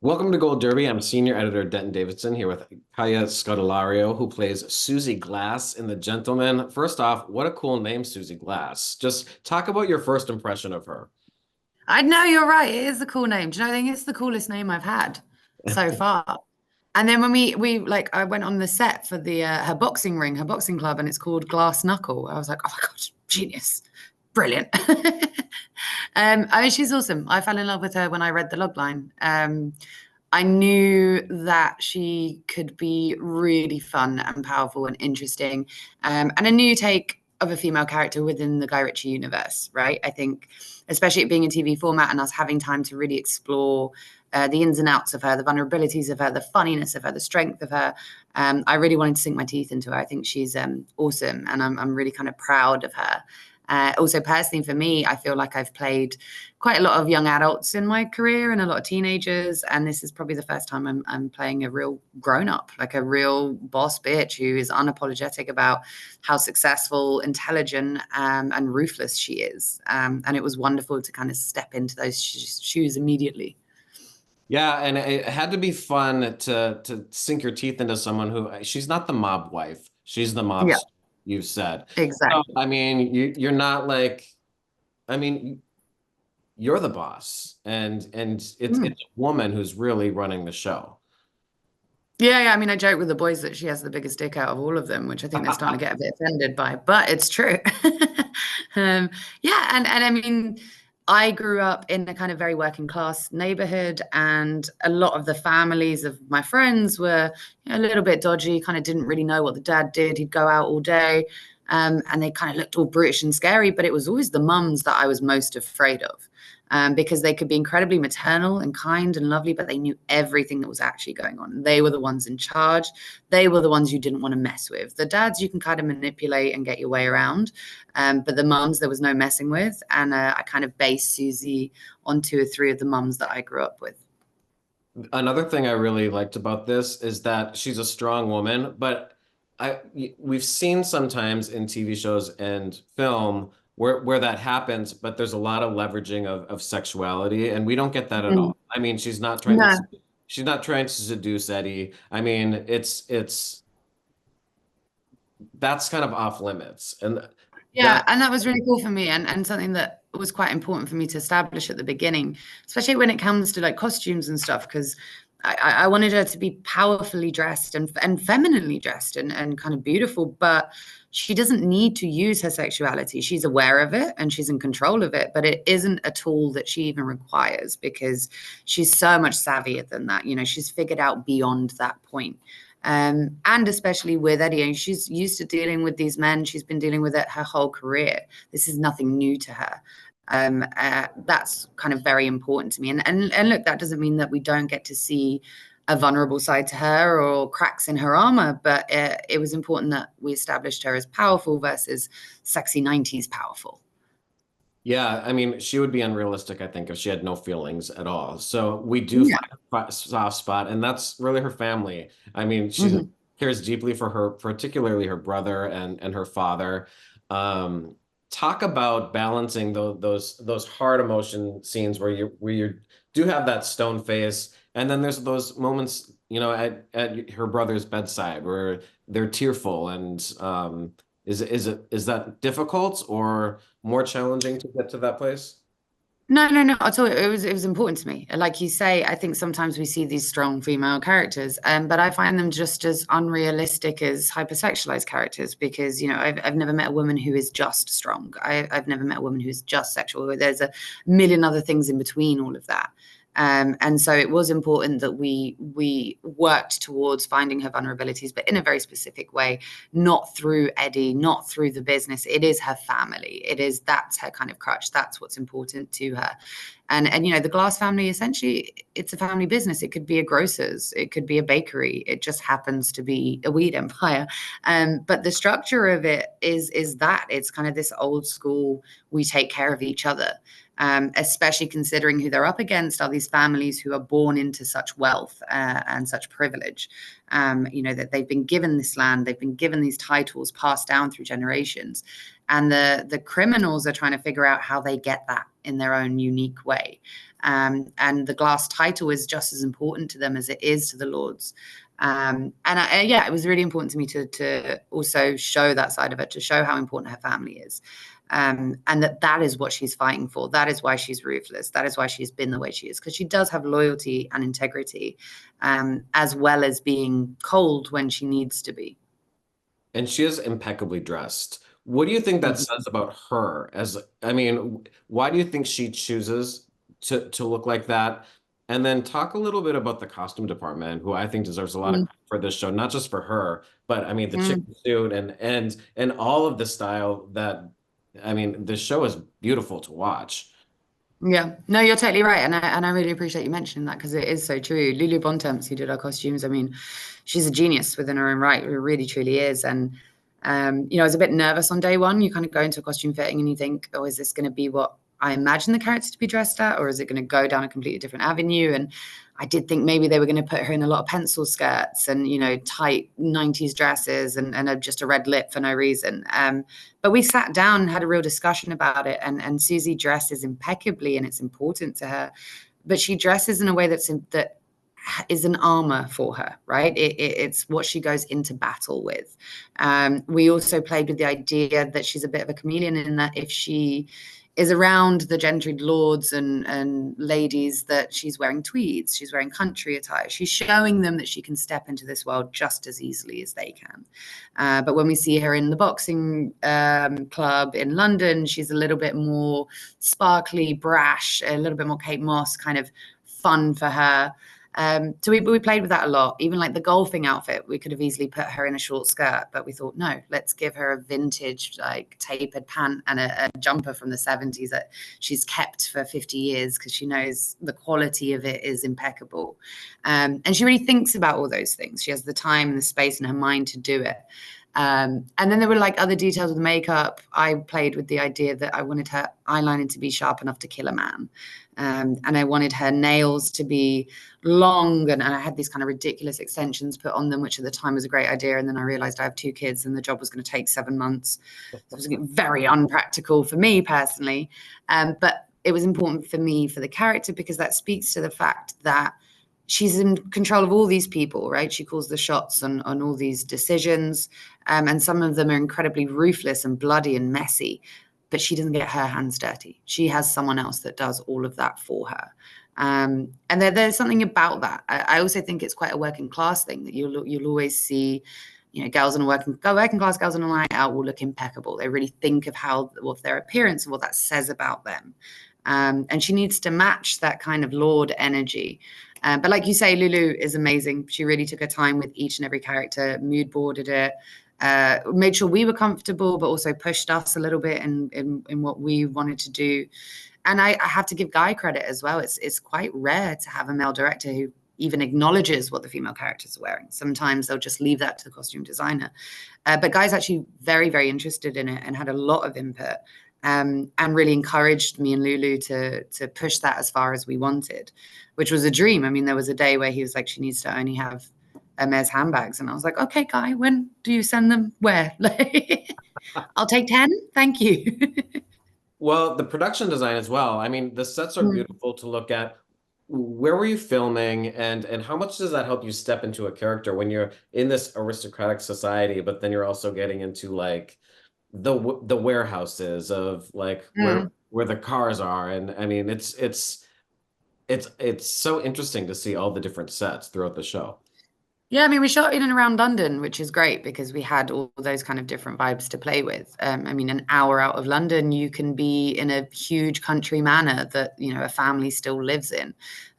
Welcome to Gold Derby. I'm senior editor Denton Davidson here with Kaya Scodelario, who plays Susie Glass in The Gentleman. First off, what a cool name, Susie Glass. Just talk about your first impression of her. I know you're right. It is a cool name. Do you know, I think it's the coolest name I've had so far. And then when we like, I went on the set for the her boxing ring, her boxing club, and it's called Glass Knuckle. I was like, oh my God, genius, brilliant. I mean, she's awesome. I fell in love with her when I read the logline. I knew that she could be really fun and powerful and interesting, and a new take of a female character within the Guy Ritchie universe, right? I think, especially it being a TV format and us having time to really explore the ins and outs of her, the vulnerabilities of her, the funniness of her, the strength of her. I really wanted to sink my teeth into her. I think she's awesome, and I'm really kind of proud of her. Also, personally, for me, I feel like I've played quite a lot of young adults in my career and a lot of teenagers. And this is probably the first time I'm playing a real grown up, like a real boss bitch who is unapologetic about how successful, intelligent, and ruthless she is. And it was wonderful to kind of step into those shoes immediately. Yeah, and it had to be fun to sink your teeth into someone who she's not the mob wife. She's the Yeah, mobster, you've said. So, exactly. I mean, you're not like, I mean, you're the boss, and Mm. it's a woman who's really running the show. Yeah, yeah. I mean, I joke with the boys that she has the biggest dick out of all of them, which I think they're starting to get a bit offended by, but it's true. um, yeah, and I mean, I grew up in a kind of very working class neighborhood, and a lot of the families of my friends were a little bit dodgy, kind of didn't really know what the dad did. He'd go out all day, and they kind of looked all brutish and scary, but it was always the mums that I was most afraid of. Because they could be incredibly maternal and kind and lovely, but they knew everything that was actually going on. They were the ones in charge. They were the ones you didn't want to mess with. The dads you can kind of manipulate and get your way around, but the mums there was no messing with. And I kind of based Susie on two or three of the mums that I grew up with. Another thing I really liked about this is that she's a strong woman, but we've seen sometimes in TV shows and film where that happens, but there's a lot of leveraging of sexuality, and we don't get that at Mm. all. I mean, No. she's not trying to seduce Eddie. I mean, it's that's kind of off limits, and Yeah, that and that was really cool for me, and something that was quite important for me to establish at the beginning, especially when it comes to like costumes and stuff, because I wanted her to be powerfully dressed and femininely dressed and kind of beautiful, but she doesn't need to use her sexuality. She's aware of it and she's in control of it, but it isn't a tool that she even requires because she's so much savvier than that. You know, she's figured out beyond that point. And especially with Eddie, and she's used to dealing with these men. She's been dealing with it her whole career. This is nothing new to her. That's kind of very important to me. And look, that doesn't mean that we don't get to see a vulnerable side to her or cracks in her armor, but it was important that we established her as powerful versus sexy 90s powerful. Yeah, I mean, she would be unrealistic, I think, if she had no feelings at all. So we do Yeah. find a soft spot, and that's really her family. I mean, she Mhm. cares deeply for her, particularly her brother and her father. Um, Talk about balancing those hard emotion scenes where you do have that stone face, and then there's those moments, at her brother's bedside where they're tearful, and is that difficult or more challenging to get to that place? No, no, no. I'll tell you, it was important to me. Like you say, I think sometimes we see these strong female characters, but I find them just as unrealistic as hypersexualized characters because I've never met a woman who is just strong. I've never met a woman who's just sexual. There's a million other things in between all of that. And so it was important that we worked towards finding her vulnerabilities, but in a very specific way, not through Eddie, not through the business. It is her family. That's her kind of crutch. That's what's important to her. And the Glass family, essentially, it's a family business. It could be a grocer's, it could be a bakery. It just happens to be a weed empire. But the structure of it is that it's kind of this old school, we take care of each other. Especially considering who they're up against are these families who are born into such wealth and such privilege. That they've been given this land, they've been given these titles passed down through generations. and the criminals are trying to figure out how they get that in their own unique way. And the glass title is just as important to them as it is to the lords. Yeah, it was really important to me to also show that side of it, to show how important her family is. And that is what she's fighting for. That is why she's ruthless. That is why she's been the way she is, because she does have loyalty and integrity, as well as being cold when she needs to be. And she is impeccably dressed. What do you think that Mm-hmm. says about her? I mean, why do you think she chooses to look like that? And then talk a little bit about the costume department, who I think deserves a lot of Mm-hmm. credit for this show, not just for her, but I mean the Mm-hmm. chicken suit and all of the style that I mean, the show is beautiful to watch. Yeah, no, you're totally right, and I really appreciate you mentioning that, because it is so true. Lulu Bontemps, who did our costumes, I mean, she's a genius within her own right. It really, truly is. And I was a bit nervous on day one. You kind of go into a costume fitting and you think, oh, is this going to be what I imagine the character to be dressed at, or is it going to go down a completely different avenue? And I did think maybe they were going to put her in a lot of pencil skirts and tight 90s dresses and just a red lip for no reason. But we sat down and had a real discussion about it, and Susie dresses impeccably, and it's important to her. But she dresses in a way that is an armor for her, right? It's what she goes into battle with. We also played with the idea that she's a bit of a chameleon, in that if she is around the gentried lords and ladies, that she's wearing tweeds, she's wearing country attire. She's showing them that she can step into this world just as easily as they can. But when we see her in the boxing club in London, she's a little bit more sparkly, brash, a little bit more Kate Moss, kind of fun for her. So we played with that a lot. Even like the golfing outfit, we could have easily put her in a short skirt, but we thought, no, let's give her a vintage, like tapered pant and a jumper from the 70s that she's kept for 50 years, because she knows the quality of it is impeccable. And she really thinks about all those things. She has the time and the space in her mind to do it. And then there were like other details with the makeup. I played with the idea that I wanted her eyeliner to be sharp enough to kill a man. And I wanted her nails to be long, and I had these kind of ridiculous extensions put on them, which at the time was a great idea. And then I realized I have 2 kids and the job was going to take 7 months. So it was very unpractical for me personally. But it was important for me, for the character, because that speaks to the fact that she's in control of all these people, right? She calls the shots on all these decisions. And some of them are incredibly ruthless and bloody and messy, but she doesn't get her hands dirty. She has someone else that does all of that for her. And there's something about that. I also think it's quite a working class thing, that you'll always see, girls in a working class girls on a night out will look impeccable. They really think of their appearance and what that says about them. And she needs to match that kind of lord energy. But like you say, Lulu is amazing. She really took her time with each and every character, mood boarded it, made sure we were comfortable, but also pushed us a little bit in what we wanted to do. And I have to give Guy credit as well. It's quite rare to have a male director who even acknowledges what the female characters are wearing. Sometimes they'll just leave that to the costume designer. But Guy's actually very, very interested in it and had a lot of input, and really encouraged me and Lulu to push that as far as we wanted, which was a dream. I mean, there was a day where he was like, she needs to only have Hermes handbags. And I was like, okay, Guy, when do you send them? Where? I'll take 10. Thank you. Well, the production design as well. I mean, the sets are beautiful to look at. Where were you filming, and how much does that help you step into a character when you're in this aristocratic society, but then you're also getting into like the warehouses of like where the cars are, and I mean, it's so interesting to see all the different sets throughout the show. Yeah, I mean, we shot in and around London, which is great because we had all those kind of different vibes to play with. I mean, an hour out of London, you can be in a huge country manor that, a family still lives in,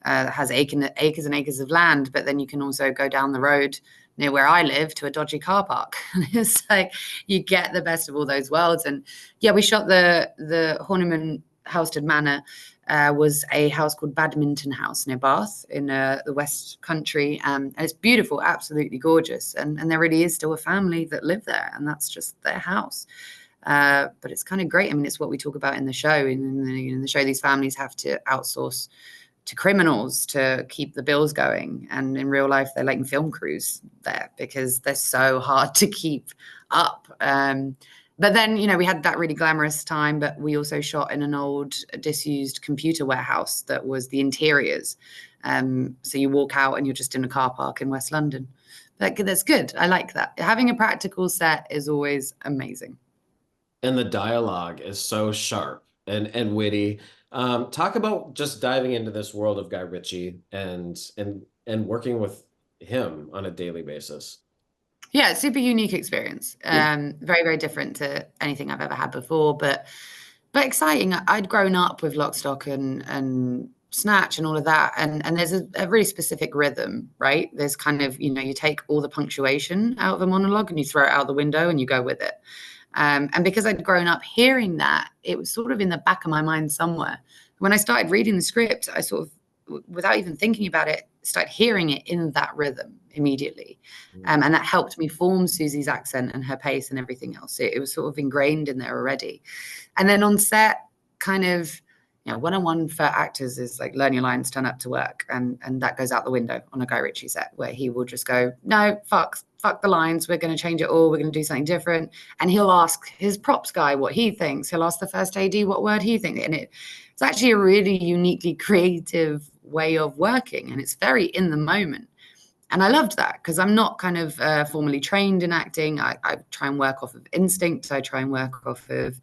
that has acres and acres of land. But then you can also go down the road near where I live to a dodgy car park. It's like you get the best of all those worlds. And yeah, we shot the Horniman Housestead Manor. Was a house called Badminton House near Bath in the West Country. And it's beautiful, absolutely gorgeous. And there really is still a family that live there, and that's just their house. But it's kind of great. I mean, it's what we talk about in the show. In the show, these families have to outsource to criminals to keep the bills going. And in real life, they're like film crews there because they're so hard to keep up. But then, we had that really glamorous time, but we also shot in an old disused computer warehouse that was the interiors. So you walk out and you're just in a car park in West London. That's good. I like that. Having a practical set is always amazing. And the dialogue is so sharp and witty. Talk about just diving into this world of Guy Ritchie and working with him on a daily basis. Yeah, super unique experience. Very, very different to anything I've ever had before, but exciting. I'd grown up with Lock, Stock and Snatch and all of that, and there's a really specific rhythm, right? There's kind of, you take all the punctuation out of a monologue and you throw it out the window and you go with it. And because I'd grown up hearing that, it was sort of in the back of my mind somewhere. When I started reading the script, I sort of, without even thinking about it, started hearing it in that rhythm immediately. And that helped me form Susie's accent and her pace and everything else. It was sort of ingrained in there already. And then on set, kind of, one-on-one for actors is like learn your lines, turn up to work. And that goes out the window on a Guy Ritchie set where he will just go, no, fuck the lines. We're going to change it all. We're going to do something different. And he'll ask his props guy what he thinks. He'll ask the first AD what word he thinks. And it's actually a really uniquely creative way of working. And it's very in the moment. And I loved that because I'm not kind of formally trained in acting. I try and work off of instinct. I try and work off of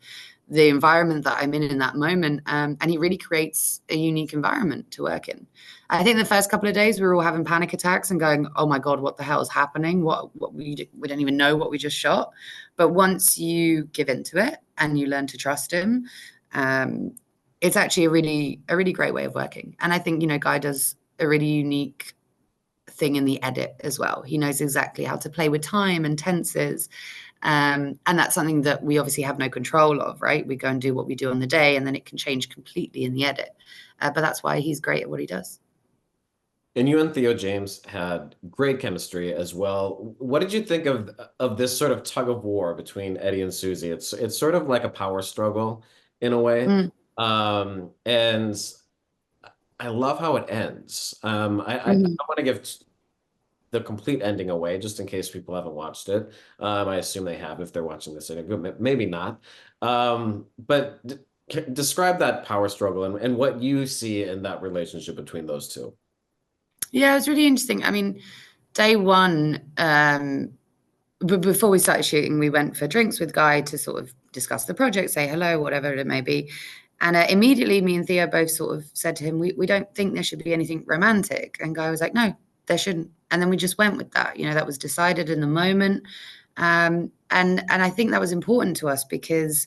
the environment that I'm in that moment. And he really creates a unique environment to work in. I think the first couple of days we were all having panic attacks and going, oh my God, what the hell is happening? We don't even know what we just shot. But once you give into it and you learn to trust him, it's actually a really great way of working. And I think, Guy does a really unique thing in the edit as well. He knows exactly how to play with time and tenses. And that's something that we obviously have no control of, right? We go and do what we do on the day, and then it can change completely in the edit. But that's why he's great at what he does. And you and Theo James had great chemistry as well. What did you think of this sort of tug of war between Eddie and Susie? It's sort of like a power struggle in a way. Mm. And I love how it ends. I Mhm. don't want to give the complete ending away just in case people haven't watched it. I assume they have if they're watching this maybe not. But describe that power struggle and what you see in that relationship between those two. Yeah, it was really interesting. I mean, day one, but before we started shooting, we went for drinks with Guy to sort of discuss the project, say hello, whatever it may be. And immediately, me and Theo both sort of said to him, we don't think there should be anything romantic. And Guy was like, no, there shouldn't. And then we just went with that. That was decided in the moment. And I think that was important to us because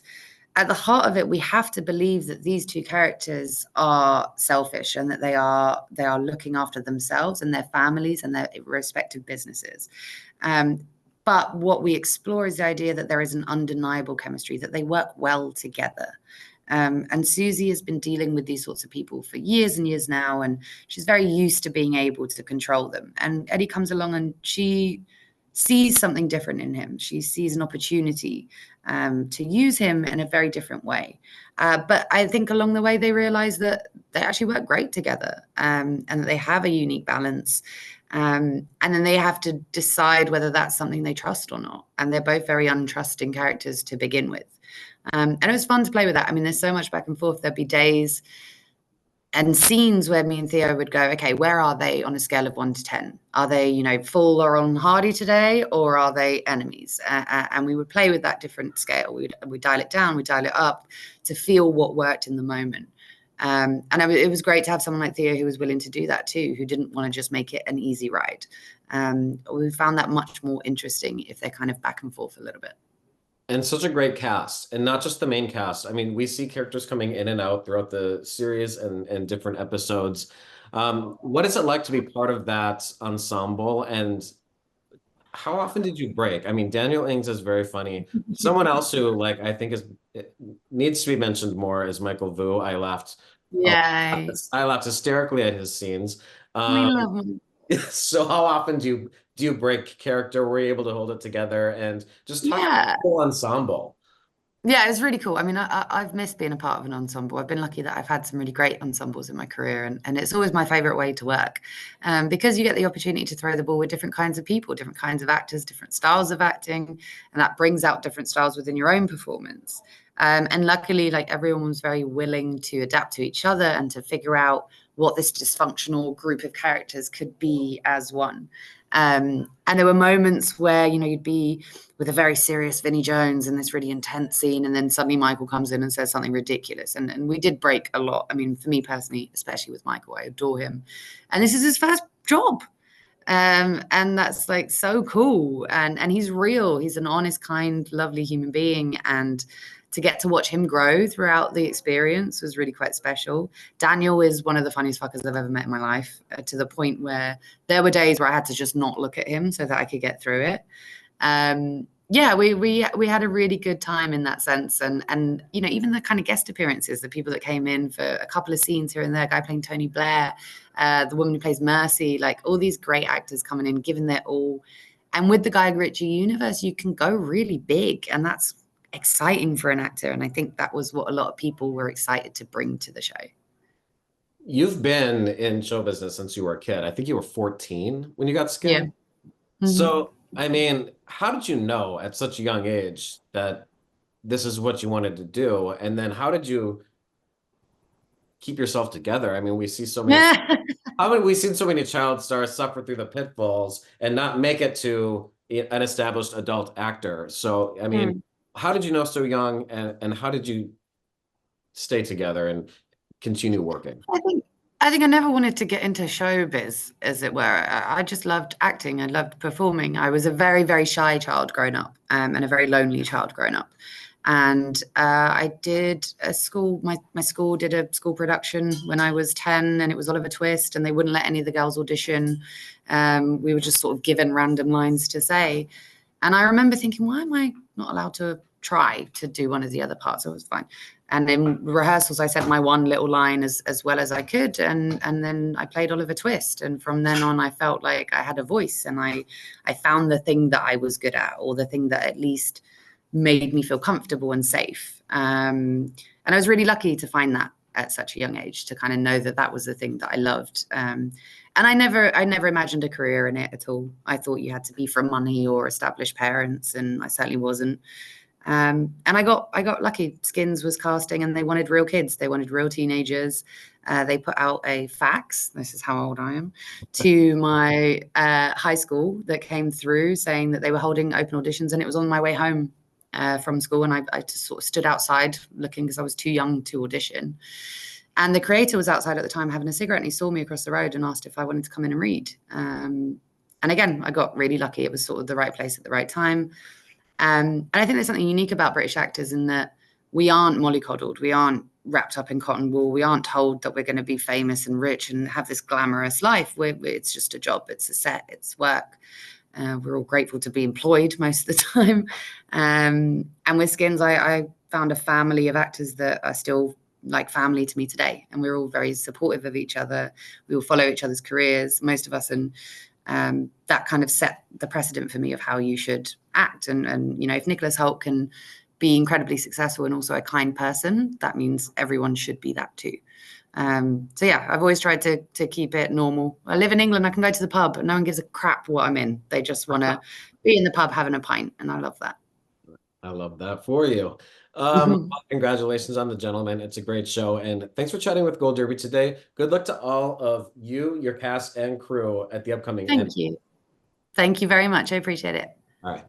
at the heart of it, we have to believe that these two characters are selfish and that they are looking after themselves and their families and their respective businesses. But what we explore is the idea that there is an undeniable chemistry, that they work well together. And Susie has been dealing with these sorts of people for years and years now, and she's very used to being able to control them. And Eddie comes along and she sees something different in him. She sees an opportunity to use him in a very different way. But I think along the way, they realize that they actually work great together and that they have a unique balance. And then they have to decide whether that's something they trust or not. And they're both very untrusting characters to begin with. And it was fun to play with that. I mean, there's so much back and forth. There'd be days and scenes where me and Theo would go, okay, where are they on a scale of 1 to 10? Are they, full Laurel and Hardy today, or are they enemies? And we would play with that different scale. We'd dial it down, we'd dial it up to feel what worked in the moment. And it was great to have someone like Theo who was willing to do that too, who didn't want to just make it an easy ride. We found that much more interesting if they're kind of back and forth a little bit. And such a great cast, and not just the main cast. I mean, we see characters coming in and out throughout the series and different episodes. What is it like to be part of that ensemble? And how often did you break? I mean, Daniel Ings is very funny. Someone else who, like, I think needs to be mentioned more is Michael Vu. Oh, Yay. I laughed hysterically at his scenes. We Um, love them. so how often do you break character? Were you able to hold it together and just talk about Yeah. the whole ensemble? Yeah, it's really cool. I mean, I've missed being a part of an ensemble. I've been lucky that I've had some really great ensembles in my career, and it's always my favorite way to work, because you get the opportunity to throw the ball with different kinds of people, different kinds of actors, different styles of acting, and that brings out different styles within your own performance. And luckily, like everyone was very willing to adapt to each other and to figure out what this dysfunctional group of characters could be as one. And there were moments where, you'd be with a very serious Vinnie Jones in this really intense scene, and then suddenly Michael comes in and says something ridiculous. And we did break a lot. I mean, for me personally, especially with Michael, I adore him. And this is his first job. And that's like so cool. And he's real. He's an honest, kind, lovely human being. And to get to watch him grow throughout the experience was really quite special. Daniel is one of the funniest fuckers I've ever met in my life, to the point where there were days where I had to just not look at him so that I could get through it. Yeah, we had a really good time in that sense, and even the kind of guest appearances, the people that came in for a couple of scenes here and there, guy playing Tony Blair, the woman who plays Mercy, like all these great actors coming in, giving their all. And with the Guy Ritchie universe, you can go really big, and that's exciting for an actor. And I think that was what a lot of people were excited to bring to the show. You've been in show business since you were a kid. I think you were 14 when you got Yeah. Skin. Mm-hmm. So, I mean, how did you know at such a young age that this is what you wanted to do? And then how did you keep yourself together? I mean, we see so many, how many, we've seen so many child stars suffer through the pitfalls and not make it to an established adult actor. So, I mean, how did you know so young, and how did you stay together and continue working? I think I never wanted to get into showbiz, as it were. I just loved acting. I loved performing. I was a very, very shy child growing up, and a very lonely child growing up. And I did a school, my school did a school production when I was 10, and it was Oliver Twist, and they wouldn't let any of the girls audition. We were just sort of given random lines to say. And I remember thinking, why am I not allowed to try to do one of the other parts? I was fine. And in rehearsals, I said my one little line as well as I could, and then I played Oliver Twist. And from then on, I felt like I had a voice, and I found the thing that I was good at, or the thing that at least made me feel comfortable and safe. And I was really lucky to find that at such a young age, to kind of know that that was the thing that I loved. And I never imagined a career in it at all. I thought you had to be from money or established parents, and I certainly wasn't. And I got lucky. Skins was casting, and they wanted real kids. They wanted real teenagers. They put out a fax. This is how old I am, to my high school that came through saying that they were holding open auditions, and it was on my way home from school, and I just sort of stood outside looking because I was too young to audition. And the creator was outside at the time having a cigarette, and he saw me across the road and asked if I wanted to come in and read. And again, I got really lucky. It was sort of the right place at the right time. And I think there's something unique about British actors in that we aren't mollycoddled. We aren't wrapped up in cotton wool. We aren't told that we're going to be famous and rich and have this glamorous life. It's just a job. It's a set. It's work. We're all grateful to be employed most of the time. And with Skins, I found a family of actors that are still like family to me today. And we're all very supportive of each other. We all follow each other's careers, most of us. And that kind of set the precedent for me of how you should act. And if Nicholas Hoult can be incredibly successful and also a kind person, that means everyone should be that too. So yeah, I've always tried to keep it normal. I live in England. I can go to the pub, and no one gives a crap what I'm in. They just want to be in the pub having a pint, and I love that. I love that for you. Congratulations on The Gentleman. It's a great show. And thanks for chatting with Gold Derby today. Good luck to all of you, your cast, and crew at the upcoming Thank Emmys. you. Thank you very much. I appreciate it. All right.